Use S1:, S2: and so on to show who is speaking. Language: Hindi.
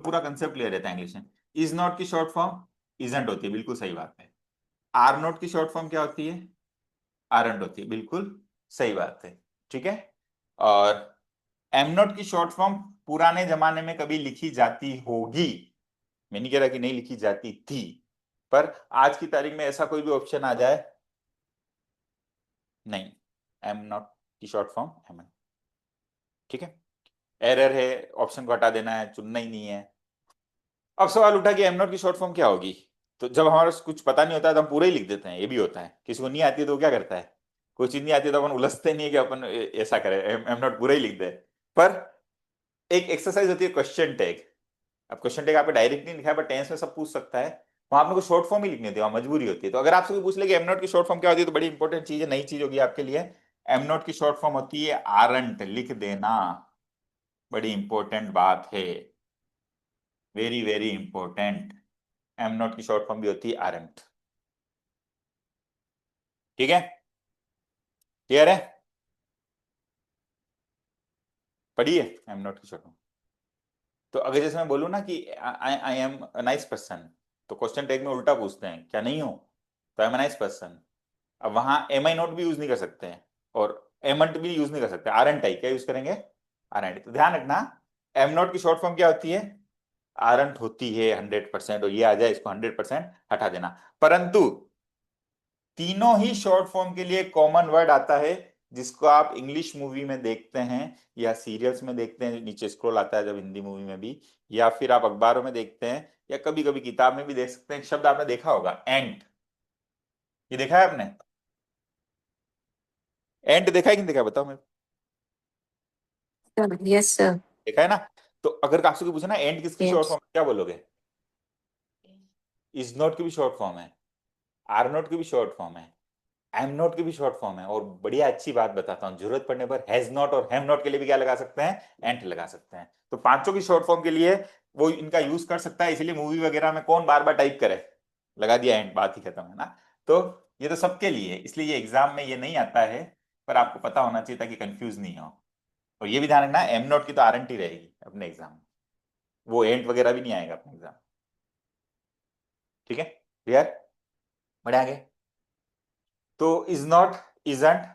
S1: पूरा कंसेप्ट क्लियर रहता है इंग्लिश में। इज नॉट की शॉर्ट फॉर्म इजंट होती है, बिल्कुल सही बात है। आर नॉट की शॉर्ट फॉर्म क्या होती है? आरंट होती है, बिल्कुल सही बात है। ठीक है। और एम नॉट की शॉर्ट फॉर्म पुराने जमाने में कभी लिखी जाती होगी, मैं नहीं कह रहा कि नहीं लिखी जाती थी, पर आज की तारीख में ऐसा कोई भी ऑप्शन आ जाए, नहीं, एम नॉट की शॉर्ट फॉर्म एम एन। ठीक है। एरर है, ऑप्शन को हटा देना है, चुनना ही नहीं है। अब सवाल उठा कि एम नॉट की शॉर्ट फॉर्म क्या होगी। तो जब हमारा कुछ पता नहीं होता है तो हम पूरा ही लिख देते हैं, ये भी होता है। किसी को नहीं आती है तो वो क्या करता है, कोई चीज नहीं आती है तो अपन उलझते नहीं है कि अपन ऐसा करें, एम नॉट पूरा ही लिख दे। पर एक एक्सरसाइज होती है क्वेश्चन टैग। अब क्वेश्चन टैग आपको डायरेक्ट नहीं लिखा है, बट टेंस में सब पूछ सकता है, वहां आपको शॉर्ट फॉर्म ही लिखनी होती है, वहां मजबूरी होती है। तो अगर आपसे कोई पूछ ले कि एम नॉट की शॉर्ट फॉर्म क्या होती है, तो बड़ी इंपॉर्टेंट चीज है, नई चीज होगी आपके लिए। एम नॉट की शॉर्ट फॉर्म होती है आरंट, लिख देना, बड़ी इंपॉर्टेंट बात है, very very important. M not की शॉर्ट फॉर्म भी होती है आरंट। ठीक है, क्लियर है? पढ़िए एम नॉट की शॉर्ट फॉर्म। तो अगर जैसे मैं बोलूँ ना कि I am a nice person, तो क्वेश्चन टैग में उल्टा पूछते हैं, क्या नहीं हो? तो I am a nice person. अब वहां एम आई नॉट भी यूज नहीं कर सकते हैं, और एमंट भी यूज नहीं कर सकते, आर एन टाई क्या यूज करेंगे? Aren't. तो ध्यान रखना, एम नॉट की शॉर्ट फॉर्म क्या होती है? आरंट होती है 100%, और ये आ जाए इसको 100% हटा देना। परंतु तीनों ही शॉर्ट फॉर्म के लिए कॉमन वर्ड आता है, जिसको आप इंग्लिश मूवी में देखते हैं या सीरियल्स में देखते हैं, नीचे स्क्रॉल आता है जब हिंदी मूवी में भी, या फिर आप अखबारों में देखते हैं, या कभी कभी किताब में भी देख सकते हैं। एक शब्द आपने देखा होगा, एंड। ये देखा है आपने? एंड देखा है कि नहीं देखा है? बताओ मेरे को।
S2: Yes sir.
S1: देखा है ना? तो अगर आपसे कोई पूछे ना एंड किसकी शॉर्ट
S2: यस।
S1: फॉर्म है, क्या बोलोगे? इज नॉट की भी शॉर्ट फॉर्म है, आर नॉट की भी शॉर्ट फॉर्म है, एम नॉट की भी शॉर्ट फॉर्म है, और बढ़िया अच्छी बात बताता हूँ, जरूरत पड़ने पर हैज नॉट और हैव नॉट के लिए भी क्या लगा सकते हैं? एंट लगा सकते हैं। तो पांचों की शॉर्ट फॉर्म के लिए वो इनका यूज कर सकता है, इसलिए मूवी वगैरह में कौन बार बार टाइप करे, लगा दिया एंड, बात ही खत्म है ना। तो ये तो सबके लिए है, इसलिए ये एग्जाम में ये नहीं आता है, पर आपको पता होना चाहिए ताकि कंफ्यूज नहीं हो। और ये भी ध्यान रखना, एम नॉट की तो आरंटी रहेगी अपने एग्जाम में, वो एंट वगैरह भी नहीं आएगा अपने एग्जाम। ठीक है, क्लियर? बढ़े आगे। तो इज नॉट, इजंट,